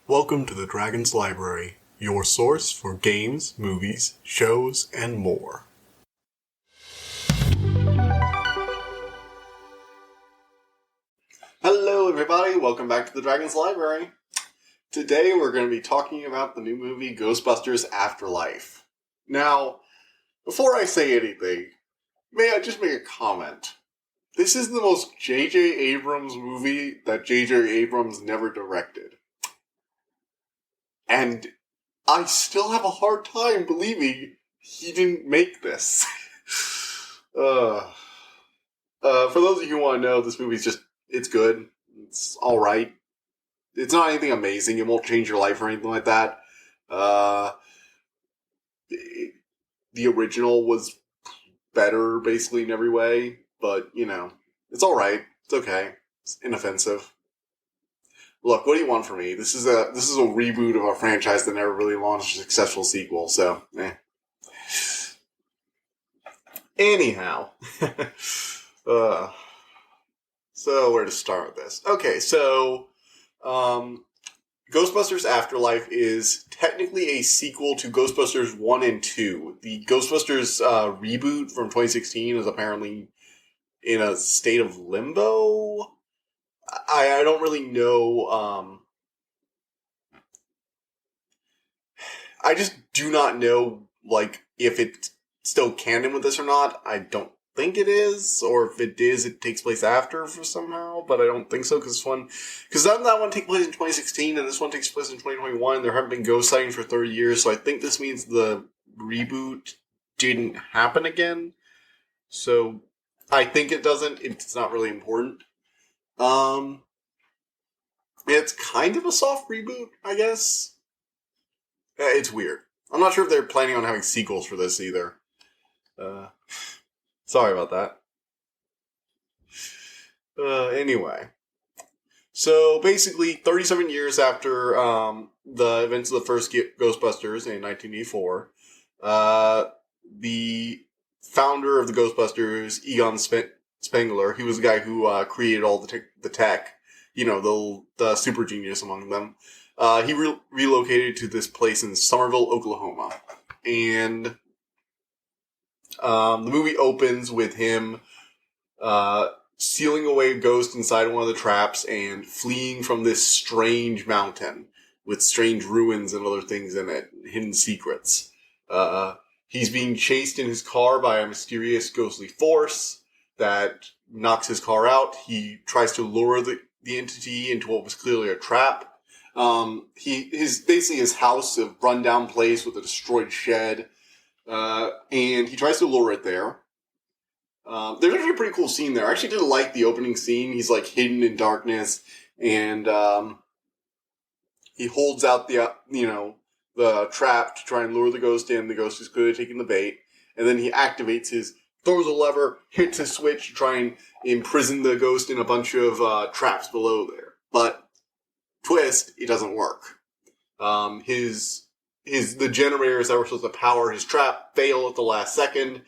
Welcome to the Dragon's Library, your source for games, movies, shows, and more. Hello everybody, welcome back to the Dragon's Library. Today we're going to be talking about the new movie Ghostbusters Afterlife. Now, before I say anything, may I just make a comment? This is the most J.J. Abrams movie that J.J. Abrams never directed. And I still have a hard time believing he didn't make this. For those of you who want to know, this movie's just, it's good. It's alright. It's not anything amazing. It won't change your life or anything like that. The original was better, basically, in every way. But, you know, it's alright. It's okay. It's inoffensive. Look, what do you want from me? This is a reboot of a franchise that never really launched a successful sequel, so, Anyhow. So, where to start with this? Okay, so, Ghostbusters Afterlife is technically a sequel to Ghostbusters 1 and 2. The Ghostbusters reboot from 2016 is apparently in a state of limbo. I don't really know, I just do not know, like, if it's still canon with this or not. I don't think it is, or if it is, it takes place after for somehow, but I don't think so, because that one takes place in 2016, and this one takes place in 2021, there haven't been ghost sightings for 30 years, so I think this means the reboot didn't happen again, so I think it doesn't. It's not really important. It's kind of a soft reboot, I guess. It's weird. I'm not sure if they're planning on having sequels for this either. Sorry about that. Anyway. So, basically, 37 years after the events of the first Ghostbusters in 1984, the founder of the Ghostbusters, Egon Spengler, he was the guy who created all the tech, you know, the super genius among them. He relocated to this place in Somerville, Oklahoma. And the movie opens with him sealing away a ghost inside one of the traps and fleeing from this strange mountain with strange ruins and other things in it, hidden secrets. He's being chased in his car by a mysterious ghostly force that knocks his car out. He tries to lure the entity into what was clearly a trap. His house, a rundown place with a destroyed shed, and he tries to lure it there. There's actually a pretty cool scene there. I actually did like the opening scene. He's like hidden in darkness, and he holds out the trap to try and lure the ghost in. The ghost is clearly taking the bait, and then he activates throws a lever, hits a switch to try and imprison the ghost in a bunch of traps below there. But twist, it doesn't work. The generators that were supposed to power his trap fail at the last second,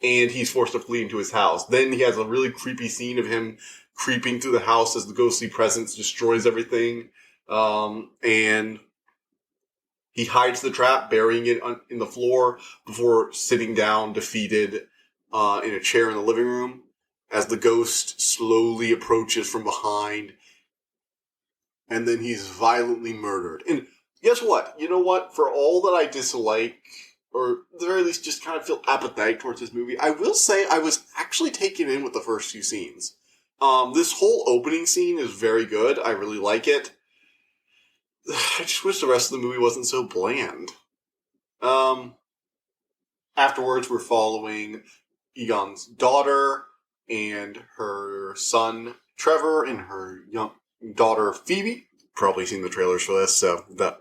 and he's forced to flee into his house. Then he has a really creepy scene of him creeping through the house as the ghostly presence destroys everything. And he hides the trap, burying it in the floor before sitting down, defeated, in a chair in the living room, as the ghost slowly approaches from behind, and then he's violently murdered. And guess what? You know what? For all that I dislike, or at the very least just kind of feel apathetic towards this movie, I will say I was actually taken in with the first few scenes. This whole opening scene is very good. I really like it. I just wish the rest of the movie wasn't so bland. Afterwards, we're following Egon's daughter and her son, Trevor, and her young daughter, Phoebe. Probably seen the trailers for this, so they're,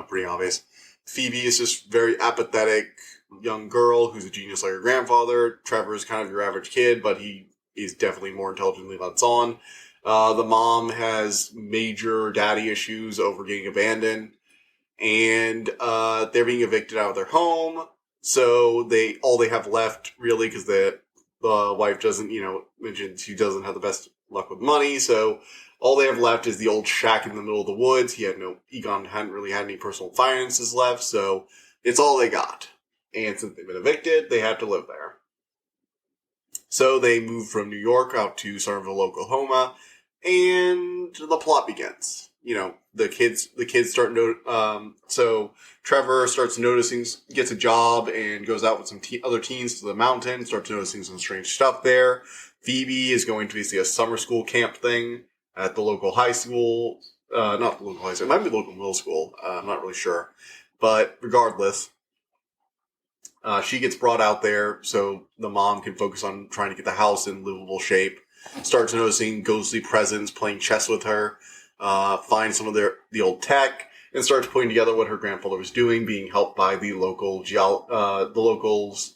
pretty obvious. Phoebe is just very apathetic young girl who's a genius like her grandfather. Trevor is kind of your average kid, but he is definitely more intelligent than lets on. The mom has major daddy issues over getting abandoned, and they're being evicted out of their home. So all they have left, really, because The wife doesn't, mention she doesn't have the best luck with money, so all they have left is the old shack in the middle of the woods. Egon hadn't really had any personal finances left, so it's all they got. And since they've been evicted, they have to live there. So they move from New York out to Somerville, Oklahoma, and the plot begins. The kids start so Trevor starts noticing, gets a job and goes out with some other teens to the mountain, starts noticing some strange stuff there. Phoebe is going to basically a summer school camp thing at the local high school. Not the local high school, it might be the local middle school. I'm not really sure. But regardless, she gets brought out there so the mom can focus on trying to get the house in livable shape. Starts noticing ghostly presence playing chess with her. Finds some of the old tech and starts putting together what her grandfather was doing, being helped by the local's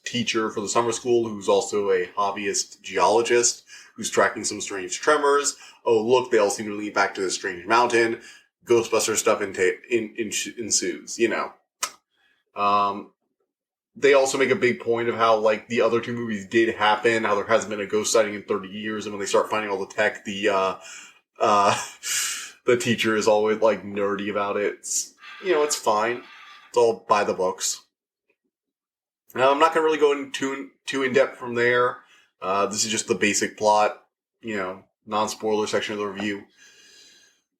teacher for the summer school, who's also a hobbyist geologist, who's tracking some strange tremors. Oh, look, they all seem to lead back to this strange mountain. Ghostbusters stuff ensues, They also make a big point of how, the other two movies did happen, how there hasn't been a ghost sighting in 30 years, and when they start finding all the tech, the teacher is always, nerdy about it. It's, it's fine. It's all by the books. Now, I'm not going to really go into too in-depth from there. This is just the basic plot, non-spoiler section of the review.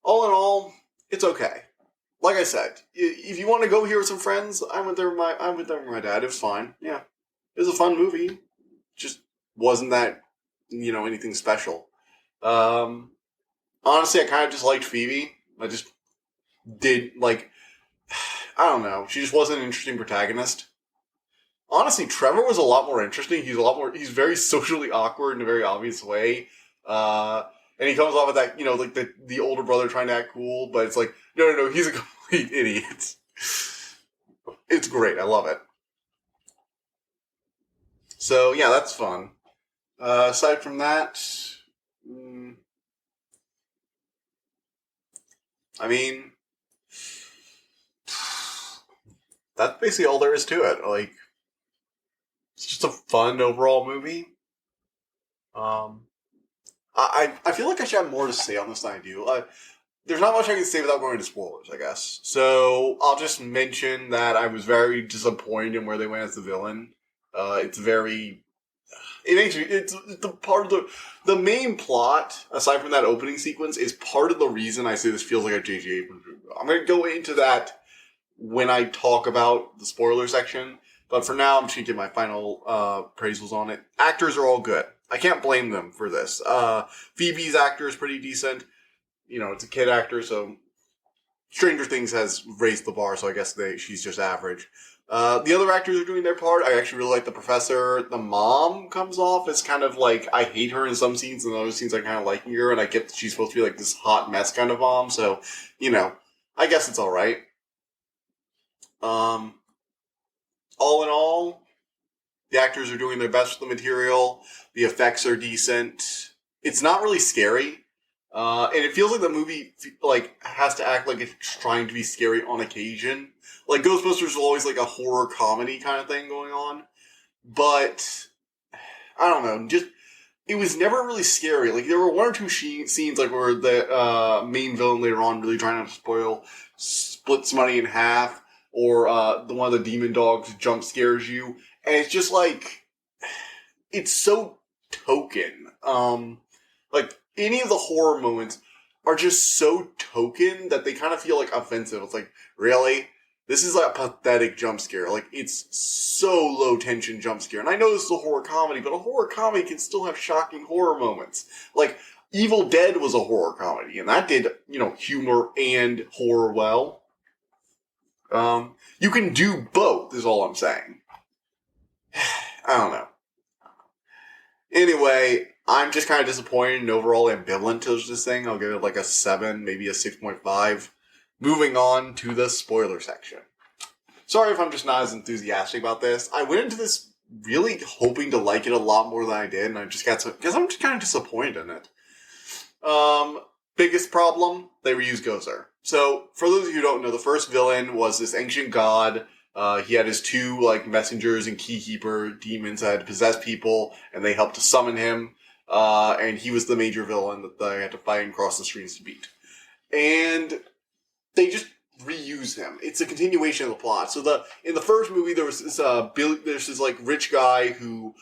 All in all, it's okay. Like I said, if you want to go here with some friends, I went there with my dad. It was fine. Yeah. It was a fun movie. Just wasn't that, anything special. Honestly, I kind of just liked Phoebe. I just did, I don't know. She just wasn't an interesting protagonist. Honestly, Trevor was a lot more interesting. He's very socially awkward in a very obvious way. And he comes off with that, the older brother trying to act cool, but it's no, he's a complete idiot. It's great. I love it. So, yeah, that's fun. Aside from that, that's basically all there is to it. It's just a fun overall movie. I feel like I should have more to say on this than I do. There's not much I can say without going into spoilers, I guess. So I'll just mention that I was very disappointed in where they went as the villain. It's the part of the main plot, aside from that opening sequence, is part of the reason I say this feels like a J.J. Abrams movie. I'm going to go into that when I talk about the spoiler section. But for now, I'm just going to give my final appraisals on it. Actors are all good. I can't blame them for this. Phoebe's actor is pretty decent. It's a kid actor, so Stranger Things has raised the bar, so I guess she's just average. The other actors are doing their part. I actually really like the professor. The mom comes off as kind of I hate her in some scenes, and in other scenes I kind of liking her, and I get that she's supposed to be this hot mess kind of mom, so, I guess it's alright. All in all, the actors are doing their best with the material. The effects are decent. It's not really scary. And it feels like the movie, has to act like it's trying to be scary on occasion. Ghostbusters is always, a horror comedy kind of thing going on. But, I don't know, it was never really scary. There were one or two scenes, where the main villain later on, really trying not to spoil, splits money in half, or one of the demon dogs jump scares you. And it's just, it's so token. Any of the horror moments are just so token that they kind of feel offensive. It's really? This is a pathetic jump scare. It's so low tension jump scare. And I know this is a horror comedy, but a horror comedy can still have shocking horror moments. Evil Dead was a horror comedy, and that did, humor and horror well. You can do both, is all I'm saying. I don't know. Anyway, I'm just kind of disappointed and overall ambivalent to this thing. I'll give it a 7, maybe a 6.5. Moving on to the spoiler section. Sorry if I'm just not as enthusiastic about this. I went into this really hoping to like it a lot more than I did, and I just got because I'm just kind of disappointed in it. Biggest problem, they reused Gozer. So, for those of you who don't know, the first villain was this ancient god He had his two, like, messengers and keykeeper demons that had possessed people, and they helped to summon him. And he was the major villain that they had to fight and cross the streets to beat. And they just reuse him. It's a continuation of the plot. So in the first movie, there was this there's this like rich guy who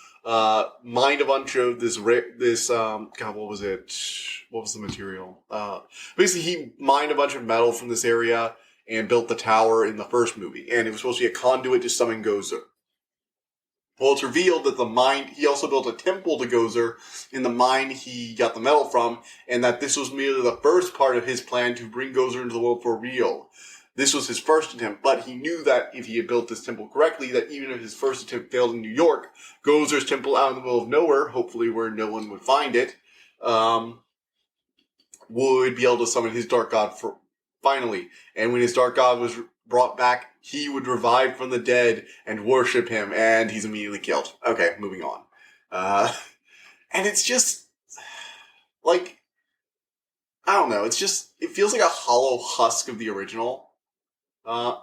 mined a bunch of God, what was it? What was the material? Basically, he mined a bunch of metal from this area and built the tower in the first movie, and it was supposed to be a conduit to summon Gozer. Well, it's revealed that he also built a temple to Gozer in the mine he got the metal from, and that this was merely the first part of his plan to bring Gozer into the world for real. This was his first attempt, but he knew that if he had built this temple correctly, that even if his first attempt failed in New York, Gozer's temple out in the middle of nowhere, hopefully where no one would find it, would be able to summon his dark god finally. And when his dark god was brought back, he would revive from the dead and worship him, and he's immediately killed. Okay, moving on. And it's just, like, I don't know, it feels like a hollow husk of the original. And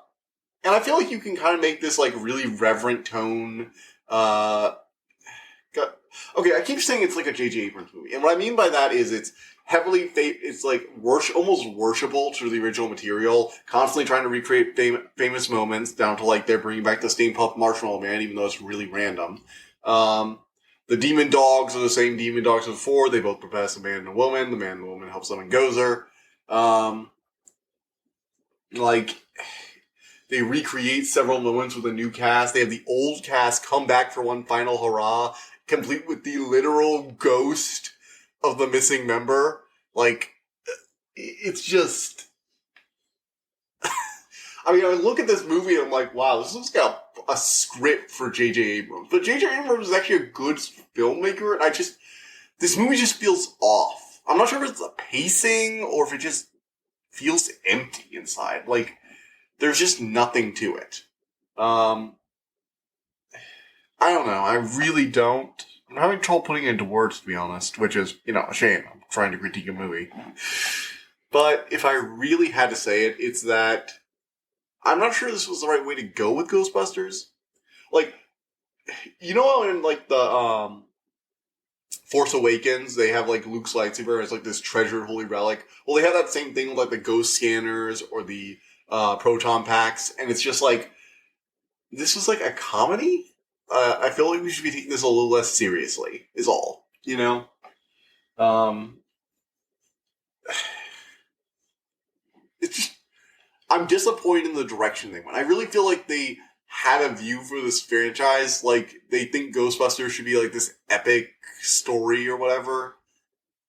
I feel like you can kind of make this, like, really reverent tone, okay, I keep saying it's like a J.J. Abrams movie, and what I mean by that is it's heavily, it's like almost worshipable to the original material, constantly trying to recreate famous moments, down to like they're bringing back the Stay Puft Marshmallow Man, even though it's really random. The demon dogs are the same demon dogs as before. They both possess a man and a woman. The man and the woman help summon Gozer. Like, they recreate several moments with a new cast. They have the old cast come back for one final hurrah, complete with the literal ghost of the missing member. Like, it's just... I mean, I look at this movie and I'm like, wow, this looks like a script for J.J. Abrams. But J.J. Abrams is actually a good filmmaker, and this movie just feels off. I'm not sure if it's the pacing or if it just feels empty inside. Like, there's just nothing to it. I don't know. I really don't. I'm having trouble putting it into words, to be honest, which is, a shame. I'm trying to critique a movie. But if I really had to say it, it's that I'm not sure this was the right way to go with Ghostbusters. Like, how in, like, the, Force Awakens, they have, like, Luke's lightsaber as, like, this treasured holy relic. Well, they have that same thing with, like, the ghost scanners or the, proton packs, and it's just, like, this was, like, a comedy? I feel like we should be taking this a little less seriously, is all. It's just, I'm disappointed in the direction they went. I really feel like they had a view for this franchise. Like, they think Ghostbusters should be, like, this epic story or whatever.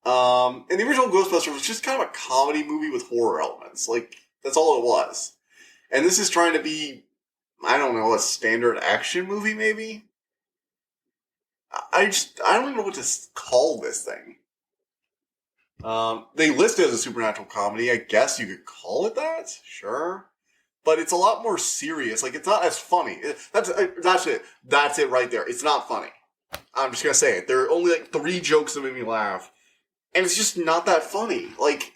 And the original Ghostbusters was just kind of a comedy movie with horror elements. Like, that's all it was. And this is trying to be, I don't know, a standard action movie, maybe? I don't even know what to call this thing. They list it as a supernatural comedy. I guess you could call it that. Sure. But it's a lot more serious. Like, it's not as funny. That's it. That's it right there. It's not funny. I'm just gonna say it. There are only, like, 3 jokes that made me laugh. And it's just not that funny. Like,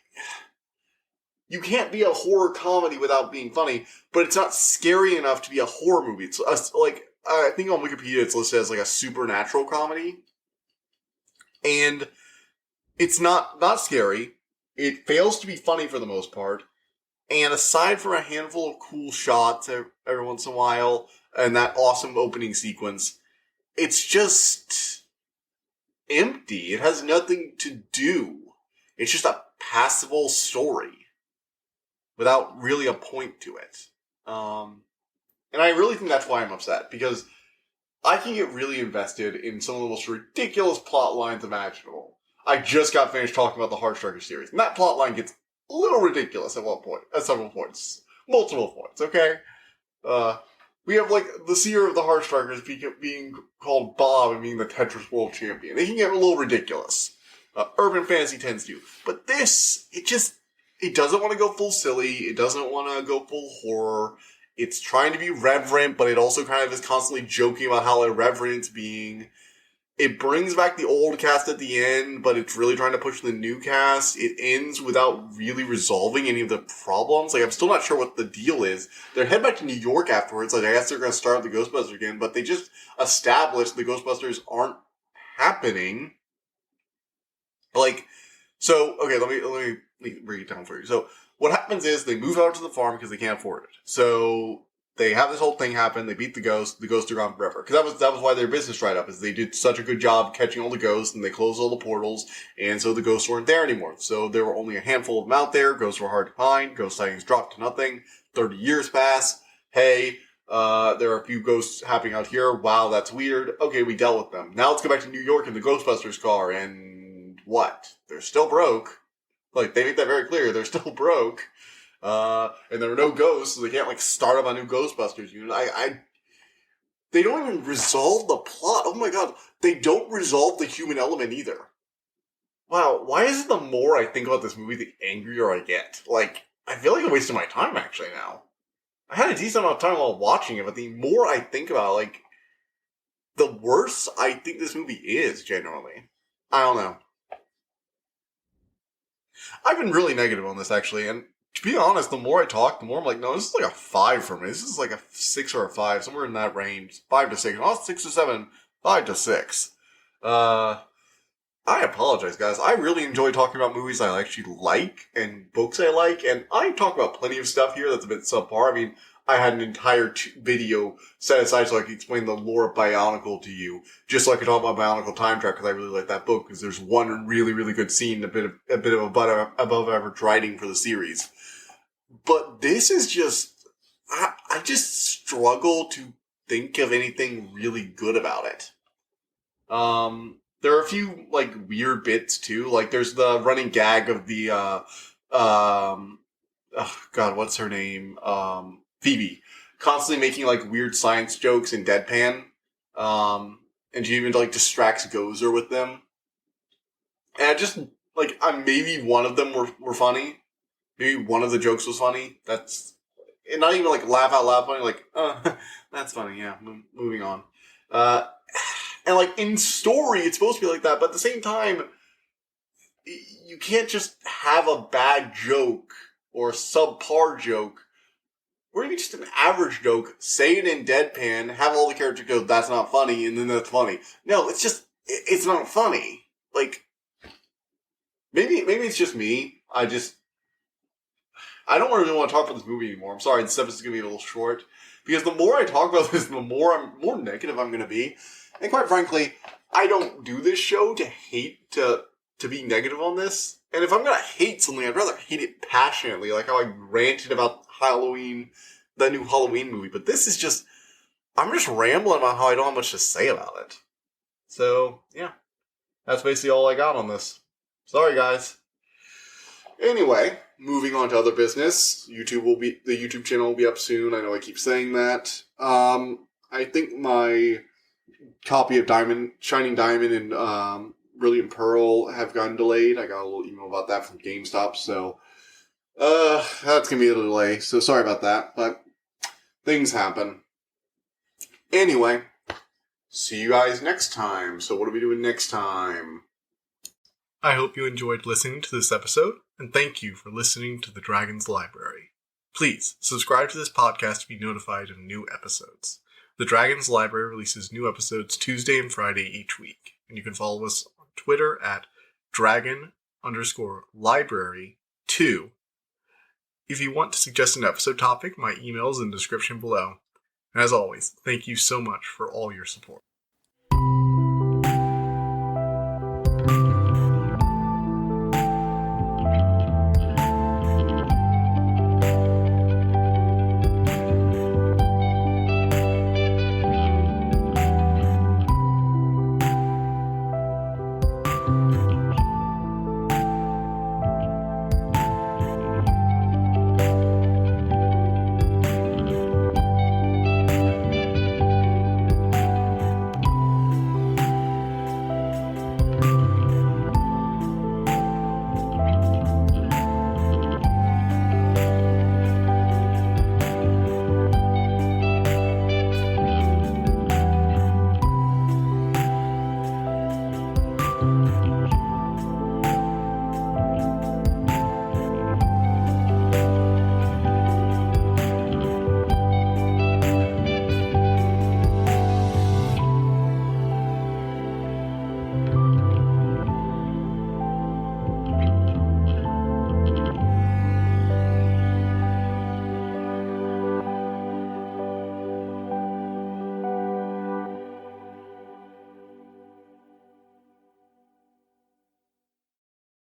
you can't be a horror comedy without being funny, but it's not scary enough to be a horror movie. It's like, I think on Wikipedia it's listed as like a supernatural comedy. And it's not scary. It fails to be funny for the most part. And aside from a handful of cool shots every once in a while, and that awesome opening sequence, it's just empty. It has nothing to do. It's just a passable story without really a point to it. And I really think that's why I'm upset, because I can get really invested in some of the most ridiculous plot lines imaginable. I just got finished talking about the Heartstrikers series, and that plot line gets a little ridiculous at several points. Multiple points, okay? We have, like, the seer of the Heartstrikers being called Bob and being the Tetris World Champion. It can get a little ridiculous. Urban fantasy tends to. But this, it doesn't want to go full silly. It doesn't want to go full horror. It's trying to be reverent, but it also kind of is constantly joking about how irreverent it's being. It brings back the old cast at the end, but it's really trying to push the new cast. It ends without really resolving any of the problems. Like, I'm still not sure what the deal is. They're heading back to New York afterwards. Like, I guess they're going to start the Ghostbusters again, but they just established the Ghostbusters aren't happening. Like, so, okay, let me break it down for you. So, what happens is they move out to the farm because they can't afford it. So, they have this whole thing happen. They beat the ghosts are gone forever. Because that was why their business dried up. Is they did such a good job catching all the ghosts, and they closed all the portals, and so the ghosts weren't there anymore. So there were only a handful of them out there. Ghosts were hard to find. Ghost sightings dropped to nothing. 30 years pass. Hey, there are a few ghosts happening out here. Wow, that's weird. Okay, we dealt with them. Now let's go back to New York in the Ghostbusters car, and what? They're still broke. Like, they make that very clear. They're still broke. And there are no ghosts, so they can't, like, start up a new Ghostbusters unit. They don't even resolve the plot. Oh my god. They don't resolve the human element either. Wow, why is it the more I think about this movie, the angrier I get? Like, I feel like I'm wasting my time, actually, now. I had a decent amount of time while watching it, but the more I think about it, like, the worse I think this movie is, generally. I don't know. I've been really negative on this, actually, and to be honest, the more I talk, the more I'm like, no, this is like a 5 for me. This is like a 6 or a 5, somewhere in that range. 5 to 6. Not 6 to 7, 5 to 6. I apologize, guys. I really enjoy talking about movies I actually like and books I like, and I talk about plenty of stuff here that's a bit subpar. I mean, I had an entire video set aside so I could explain the lore of Bionicle to you, just so I could talk about Bionicle Time Track, because I really like that book, because there's one really, really good scene, a bit of above average writing for the series. But this is just, I just struggle to think of anything really good about it. There are a few, like, weird bits, too. Like, there's the running gag of the, oh god, what's her name? Phoebe. Constantly making, like, weird science jokes in deadpan. And she even, like, distracts Gozer with them. And I just, like, maybe one of them were funny. Maybe one of the jokes was funny. That's, and not even, like, laugh out loud funny, like, that's funny, yeah, moving on. And, like, in story, it's supposed to be like that, but at the same time, you can't just have a bad joke or a subpar joke, or even just an average joke, say it in deadpan, have all the characters go, that's not funny, and then that's funny. No, it's just, it's not funny. Like, maybe it's just me. I don't really want to talk about this movie anymore. I'm sorry, this episode's going to be a little short. Because the more I talk about this, the more negative I'm going to be. And quite frankly, I don't do this show to hate, to be negative on this. And if I'm going to hate something, I'd rather hate it passionately, like how I ranted about Halloween, the new Halloween movie. But this is just, I'm just rambling about how I don't have much to say about it. So, yeah. That's basically all I got on this. Sorry, guys. Anyway, moving on to other business. The YouTube channel will be up soon. I know I keep saying that. I think my copy of Shining Diamond and Brilliant Pearl have gotten delayed. I got a little email about that from GameStop, so that's gonna be a little delay. So sorry about that, but things happen. Anyway, see you guys next time. So what are we doing next time? I hope you enjoyed listening to this episode, and thank you for listening to The Dragon's Library. Please subscribe to this podcast to be notified of new episodes. The Dragon's Library releases new episodes Tuesday and Friday each week, and you can follow us on Twitter at dragon_library2. If you want to suggest an episode topic, my email is in the description below. And as always, thank you so much for all your support.